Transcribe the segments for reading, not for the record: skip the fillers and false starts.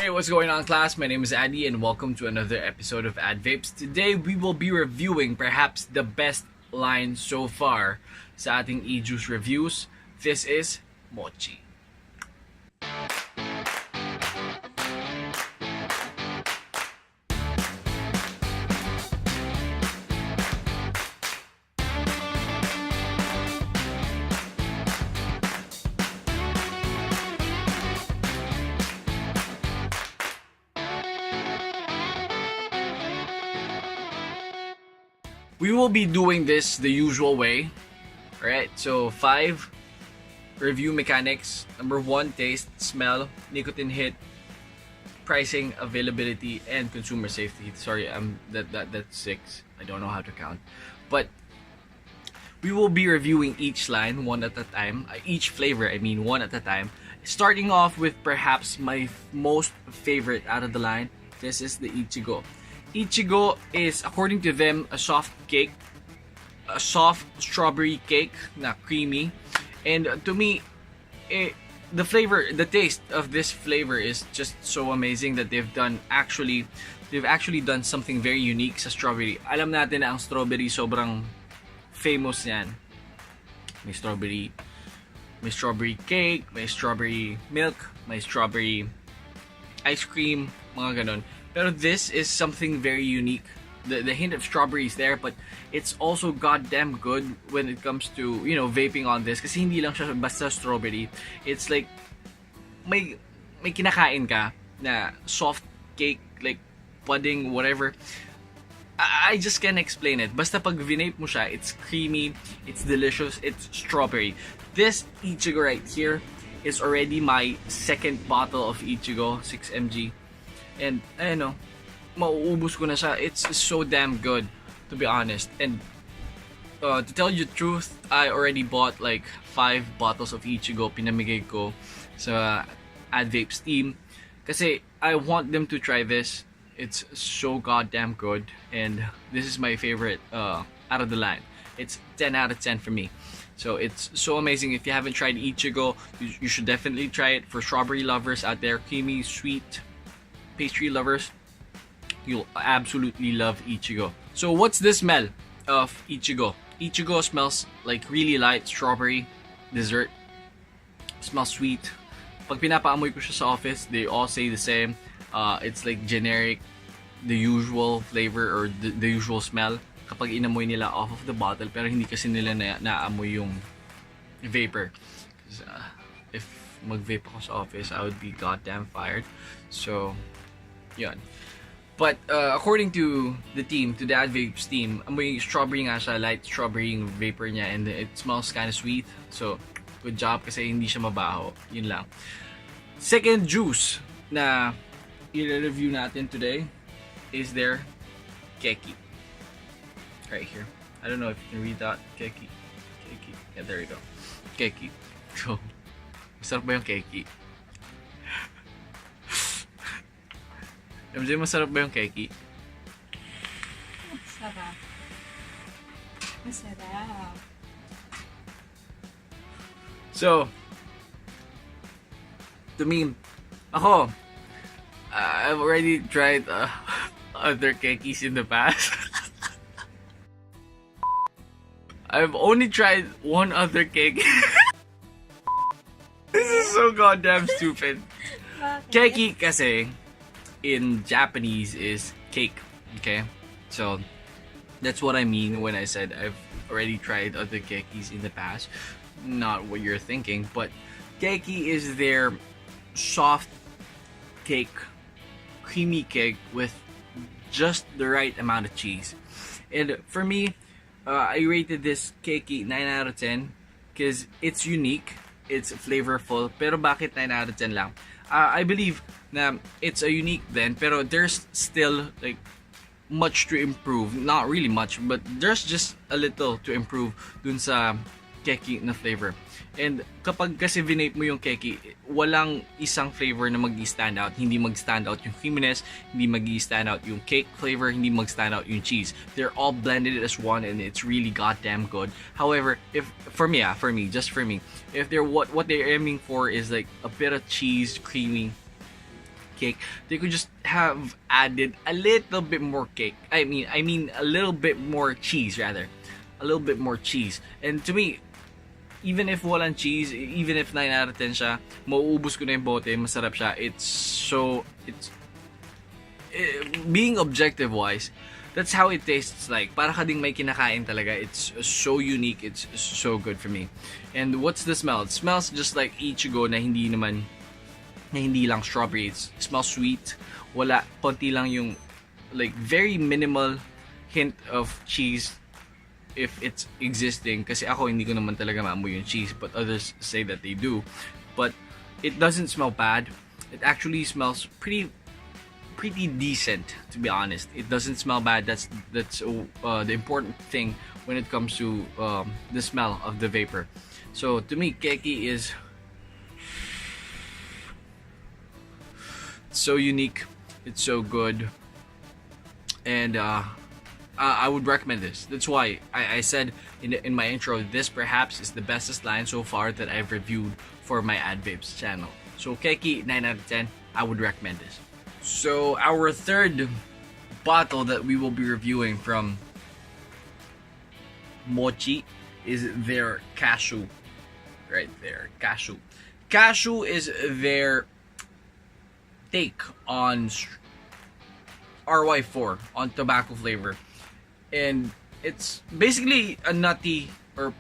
Hey, what's going on, class? My name is Addy and welcome to another episode of AdVapes. Today, we will be reviewing perhaps the best line so far sa ating e-juice reviews. This is Mochi. We will be doing this the usual way. Alright, so 5 review mechanics. Number 1, taste, smell, nicotine hit, pricing, availability, and consumer safety. Sorry, that's 6. I don't know how to count. But we will be reviewing each line one at a time. Each flavor, one at a time. Starting off with perhaps my most favorite out of the line. This is the Ichigo. Ichigo is, according to them, a soft strawberry cake na creamy. And to me, the taste of this flavor is just so amazing that they've actually done something very unique sa strawberry. Alam natin na ang strawberry sobrang famous yan. May strawberry cake, may strawberry milk, may strawberry ice cream, mga ganon. Pero this is something very unique. The hint of strawberry is there, but it's also goddamn good when it comes to, vaping on this. Kasi hindi lang siya basta strawberry. It's like, may kinakain ka na soft cake, like pudding, whatever. I just can't explain it. Basta pag vinape mo siya, it's creamy, it's delicious, it's strawberry. This Ichigo right here is already my second bottle of Ichigo, 6mg. And, mauubos ko na siya. It's so damn good, to be honest. And, to tell you the truth, I already bought like 5 bottles of Ichigo. Pinamigay ko sa AdVapes team. Kasi, I want them to try this. It's so goddamn good. And, this is my favorite out of the line. It's 10 out of 10 for me. So, it's so amazing. If you haven't tried Ichigo, you should definitely try it. For strawberry lovers out there, creamy, sweet, pastry lovers, you'll absolutely love Ichigo. So what's the smell of Ichigo? Ichigo smells like really light strawberry dessert. Smells sweet. Pag pinapaamoy ko siya sa office, they all say the same. It's like generic, the usual flavor or the usual smell kapag inamoy nila off of the bottle, pero hindi kasi nila naamoy yung vapor. If mag-vape ako sa office, I would be goddamn fired. So yun. But according to the team, to the AdVapes team, amoy strawberry nga siya, light strawberry yung vapor niya, and it smells kind of sweet. So, good job kasi hindi siya mabaho. Yun lang. Second juice na i-review natin today is their Cakey. Right here. I don't know if you can read that. Cakey. Yeah, there you go. Cakey. So, masarap ba yung Cakey? MJ, masarap ba yung Cakey? Masarap. So, to me, I've already tried other Cakeys in the past. I've only tried one other cake. This is so goddamn stupid. Cakey kasi in Japanese is cake, okay? So that's what I mean when I said I've already tried other Cakeys in the past. Not what you're thinking, but Cakey is their soft cake, creamy cake with just the right amount of cheese. And for me, I rated this Cakey 9 out of 10 because it's unique, it's flavorful. Pero bakit 9 out of 10 lang? I believe na it's a unique then, pero there's still like much to improve. Not really much, but there's just a little to improve dun sa Cakey na flavor. And kapag kasi vinape mo yung Cakey, walang isang flavor na mag-stand out. Hindi mag-stand out yung creaminess, hindi mag-stand out yung cake flavor, hindi mag-stand out yung cheese. They're all blended as one and it's really goddamn good. However, if for me, if they're what they're aiming for is like a bit of cheese, creamy cake, they could just have added a little bit more cake. I mean a little bit more cheese rather. A little bit more cheese. And to me, even if walang cheese, even if 9 out of 10 siya, mauubos ko na yung bote, masarap siya. Being objective wise, that's how it tastes like. Para ka ding may kinakain talaga. It's so unique. It's so good for me. And what's the smell? It smells just like Ichigo na hindi lang strawberry. It smells sweet. Wala, konti lang yung like very minimal hint of cheese if it's existing. Kasi ako hindi ko naman talaga maamoy yung cheese, but others say that they do. But it doesn't smell bad. It actually smells pretty decent, to be honest. It doesn't smell bad. That's the important thing when it comes to the smell of the vapor. So to me, Cakey is so unique. It's so good, and I would recommend this. That's why I said in my intro, this perhaps is the bestest line so far that I've reviewed for my AdVapes channel. So Cakey, 9 out of 10. I would recommend this. So our third bottle that we will be reviewing from Mochi is their Cashew. Right there, Cashew. Cashew is their take on RY4, on tobacco flavor. And it's basically a nutty or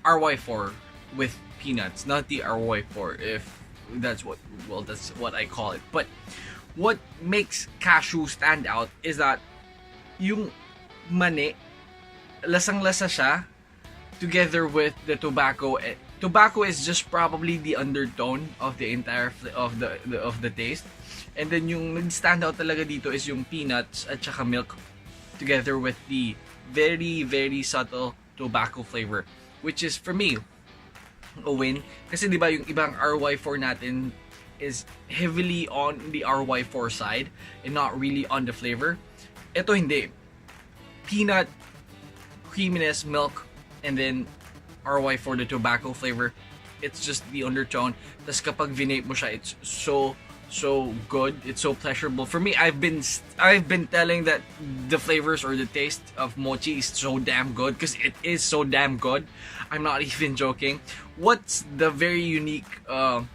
RY4 with peanuts. Nutty RY4, if that's what I call it. But what makes Cashew stand out is that yung mani, lasang-lasa siya together with the tobacco. Tobacco is just probably the undertone of the entire of the taste. And then yung nag-stand out talaga dito is yung peanuts at saka milk together with the very, very subtle tobacco flavor, which is for me a win. Kasi di ba yung ibang RY4 natin is heavily on the RY4 side and not really on the flavor. Ito hindi. Peanut, creaminess, milk, and then RY4, the tobacco flavor. It's just the undertone. Tas kapag vinape mo siya, it's so good. It's so pleasurable. For me, I've been telling that the flavors or the taste of Mochi is so damn good because it is so damn good. I'm not even joking. What's the very unique what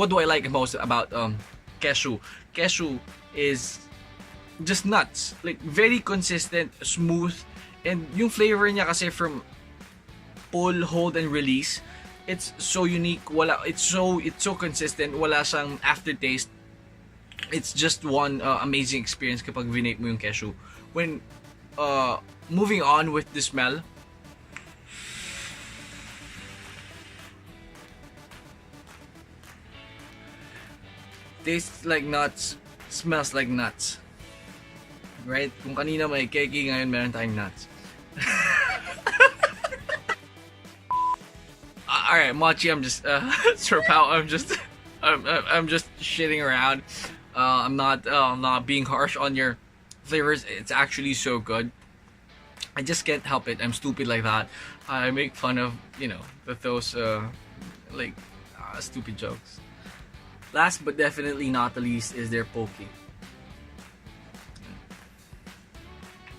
do I like most about Cashew? Cashew is just nuts. Like very consistent, smooth, and yung flavor niya kasi from pull, hold, and release, it's so unique. It's so consistent. Wala siyang aftertaste. It's just one amazing experience kapag vinape mo yung Cashew. When moving on with the smell, tastes like nuts, smells like nuts. Right? Kung kanina may Cakey, ngayon meron tayong nuts. Alright, Mochi, I'm just I'm just shitting around. I'm not being harsh on your flavors. It's actually so good. I just can't help it. I'm stupid like that. I make fun of, those stupid jokes. Last but definitely not the least is their Pokey.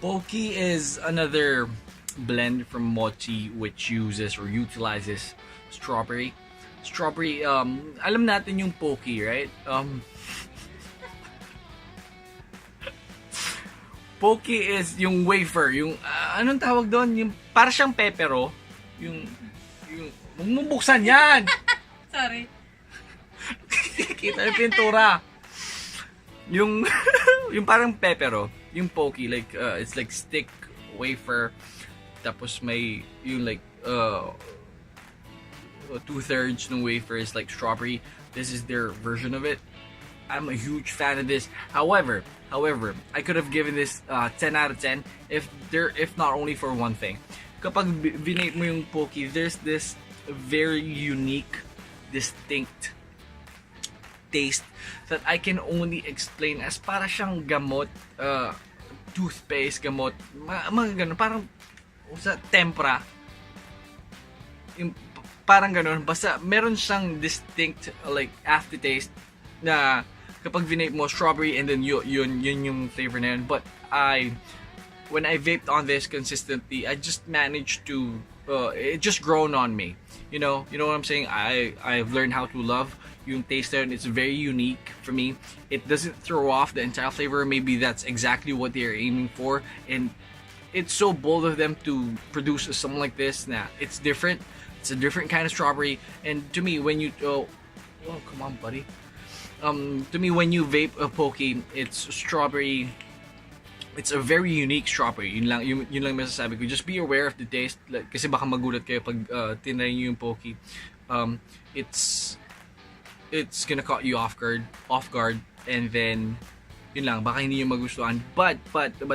Pokey is another blend from Mochi which uses or utilizes strawberry. Alam natin yung Pokey, right? Pokey is yung wafer, yung anong tawag doon? Yung para siyang pepero, yung bubuksan yan. Sorry. Kita yung pintura. Yung parang pepero, yung Pokey, like it's like stick wafer, tapos may yung like 2/3 ng wafer is like strawberry. This is their version of it. I'm a huge fan of this. However, I could have given this 10 out of 10 if not only for one thing. Kapag vinape mo yung Pokey, there's this very unique, distinct taste that I can only explain as para siyang gamot, toothpaste, gamot, mga ganun, parang sa tempra. Yung parang ganun, basta meron siyang distinct like aftertaste na kapag vinape mo strawberry and then yun yung flavor na yun. But when I vaped on this consistently, I just managed to it just grown on me. You know what I'm saying? I've learned how to love yung taste there, and it's very unique for me. It doesn't throw off the entire flavor. Maybe that's exactly what they're aiming for, and it's so bold of them to produce something like this. Nah, it's different. It's a different kind of strawberry, and to me, when you oh come on, buddy. To me, when you vape a Pokey, it's strawberry. It's a very unique strawberry. Yun lang masasabi ko. Just be aware of the taste. Kasi baka magulat kayo pag tinry nyo yung Pokey. It's gonna caught you off guard, and then yun lang, baka hindi nyo magustuhan. But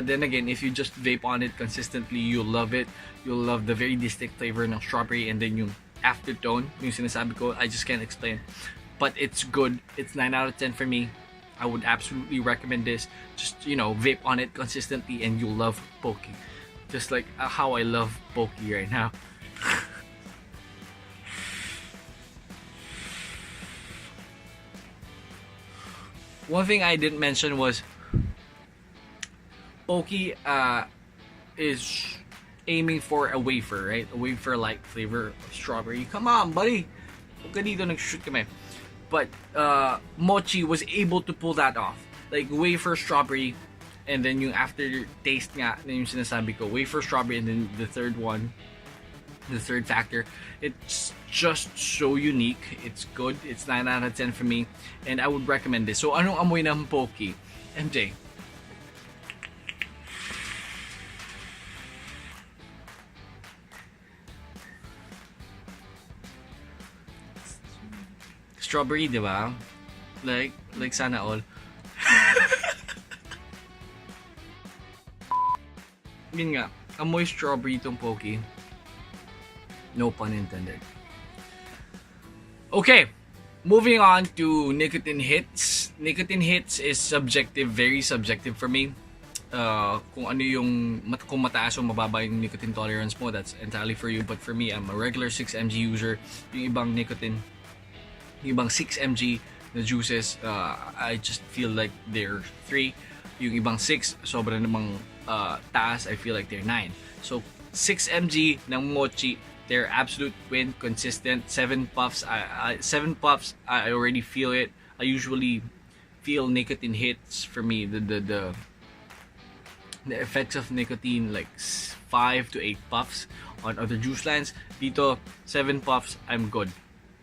then again, if you just vape on it consistently, you'll love it. You'll love the very distinct flavor ng strawberry, and then yung aftertone, yung sinasabi ko, I just can't explain. But it's good. It's 9 out of 10 for me. I would absolutely recommend this. Just, vape on it consistently and you'll love Pokey. Just like how I love Pokey right now. One thing I didn't mention was Pokey is aiming for a wafer, right? A wafer-like flavor of strawberry. Come on, buddy! Huwag ka dito nag-shoot kami. But Mochi was able to pull that off. Like wafer strawberry, and then yung aftertaste nga na yung sinasabi ko, wafer strawberry, and then the third factor. It's just so unique. It's good. It's 9 out of 10 for me, and I would recommend this. So anong amoy ng Pokey? MJ. Strawberry, di ba? Like sana all. Yun nga, amoy strawberry itong Pokey. No pun intended. Okay, moving on to Nicotine Hits. Nicotine Hits is subjective, very subjective for me. Kung ano yung, kung mataas o mababa yung nicotine tolerance mo, that's entirely for you. But for me, I'm a regular 6mg user. Yung ibang 6mg na juices, I just feel like they're 3. Yung ibang 6, sobrang namang taas, I feel like they're 9. So 6mg ng Mochi, they're absolute win, consistent. 7 puffs, I already feel it. I usually feel Nicotine Hits for me, the effects of nicotine, like 5 to 8 puffs on other juice lines. Dito 7 puffs, I'm good.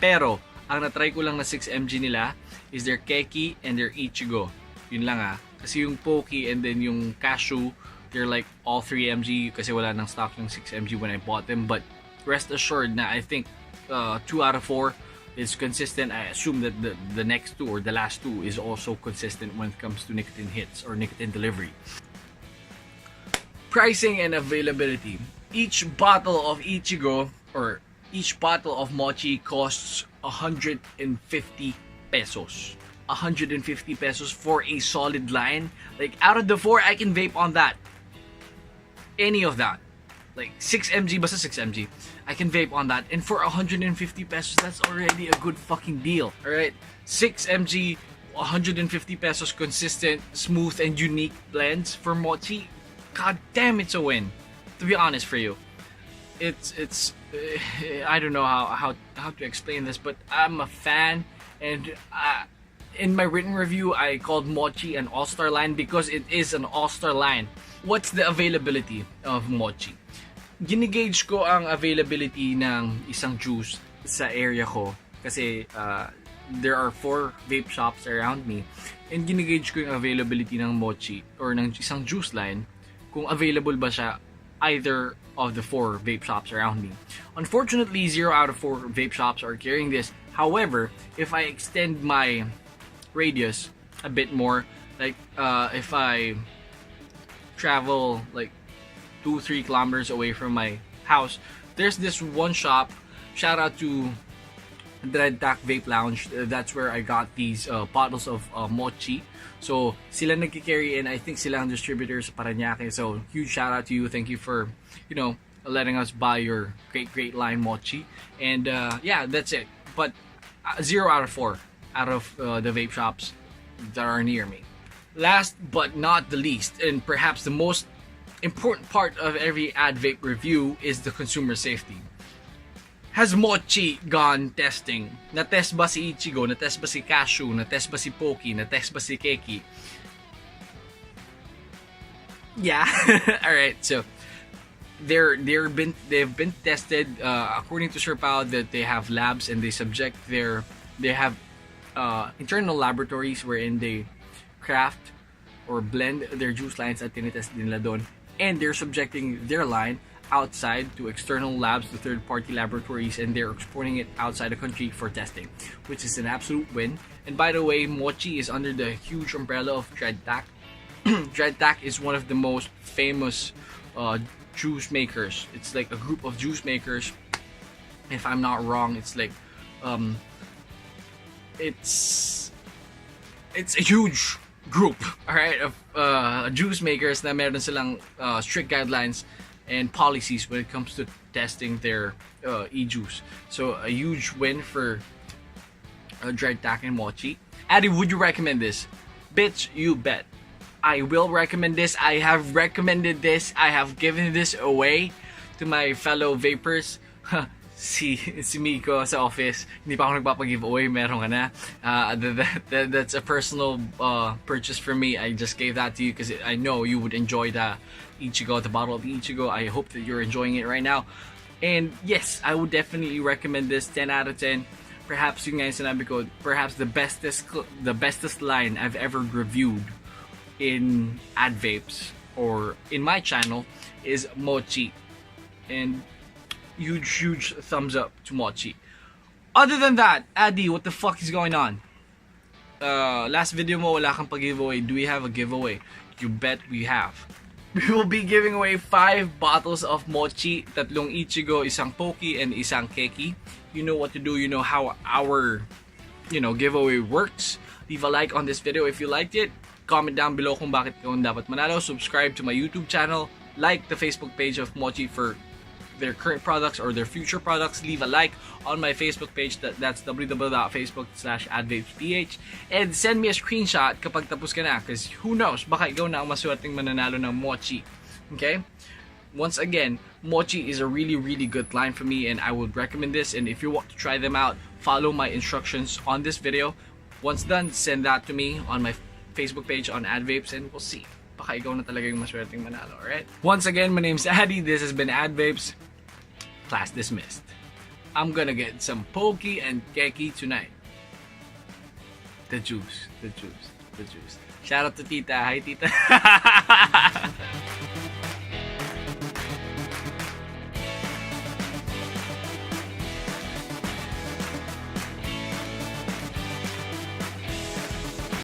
Pero ang natry ko lang na 6mg nila is their Cakey and their Ichigo. Yun lang Kasi yung Pokey and then yung Cashew, they're like all 3mg kasi wala nang stock ng 6mg when I bought them. But rest assured na I think 2 out of 4 is consistent. I assume that the next 2 or the last 2 is also consistent when it comes to nicotine hits or nicotine delivery. Pricing and availability. Each bottle of Ichigo or each bottle of Mochi costs 150 pesos. 150 pesos for a solid line. Like out of the 4, I can vape on that. Any of that. Like 6mg, basta 6mg. I can vape on that. And for 150 pesos, that's already a good fucking deal. Alright? 6mg, 150 pesos consistent, smooth, and unique blends for Mochi. God damn, it's a win. To be honest for you. It's I don't know how to explain this, but I'm a fan, and in my written review I called Mochi an all-star line because it is an all-star line. What's the availability of Mochi? Ginigauge ko ang availability ng isang juice sa area ko kasi there are 4 vape shops around me, and ginigauge ko yung availability ng Mochi or ng isang juice line kung available ba siya either of the 4 vape shops around me. Unfortunately, 0 out of 4 vape shops are carrying this. However, if I extend my radius a bit more, like if I travel like 2-3 kilometers away from my house, there's this one shop. Shout out to Dread Tack Vape Lounge. That's where I got these bottles of Mochi. So sila nagki-carry, and I think sila ang distributors sa Parañaque. So huge shout out to you. Thank you for letting us buy your great line Mochi. And yeah, that's it. But 0 out of 4 out of the vape shops that are near me. Last but not the least, and perhaps the most important part of every AdVape review, is the consumer safety. Has Mochi gone testing? Na-test ba si Ichigo? Na-test ba si Cashew? Na-test ba si Pokey? Na-test ba si Cakey? Yeah. Alright, so they've been tested according to Sir Pao, that they have labs and they have internal laboratories wherein they craft or blend their juice lines at tinitest din nila doon, and they're subjecting their line outside to external labs, to third-party laboratories, and they're exporting it outside the country for testing, which is an absolute win. And by the way, Mochi is under the huge umbrella of Dreadtac. Dreadtac is one of the most famous juice makers. It's like a group of juice makers. If I'm not wrong, it's like it's a huge group, alright, of juice makers na meron silang strict guidelines and policies when it comes to testing their e-juice. So a huge win for Dreadtac and Mochi. Addy, would you recommend this? Bitch, you bet. I will recommend this. I have recommended this. I have given this away to my fellow vapors. si Miko sa office, hindi pa ako nagpapag-giveaway, meron ka na. That's a personal purchase for me. I just gave that to you because I know you would enjoy the Ichigo, the bottle of Ichigo. I hope that you're enjoying it right now. And yes, I would definitely recommend this. 10 out of 10. Perhaps yung nga yung sinabi ko, perhaps the bestest line I've ever reviewed in AdVapes or in my channel is Mochi. And huge thumbs up to Mochi. Other than that, Addy, what the fuck is going on? Last video mo, wala kang pag-giveaway. Do we have a giveaway? You bet we have. We will be giving away 5 bottles of Mochi, 3 Ichigo, 1 Pokey, and 1 Cakey. You know what to do. You know how our giveaway works. Leave a like on this video if you liked it. Comment down below kung bakit kung dapat manalo. Subscribe to my YouTube channel. Like the Facebook page of Mochi for their current products or their future products. Leave a like on my Facebook page. That's www.facebook.com/advapesph. And send me a screenshot kapag tapos ka na, because who knows, baka ikaw na ang maswerteng mananalo ng Mochi. Okay? Once again, Mochi is a really good line for me, and I would recommend this. And if you want to try them out, follow my instructions on this video. Once done, send that to me on my Facebook page on AdVapes, and we'll see. Baka ikaw na talaga yung maswerteng manalo, alright? Once again, my name's Addy. This has been AdVapes. Class dismissed. I'm gonna get some Pokey and Cakey tonight. The juice. Shout out to Tita. Hi, Tita.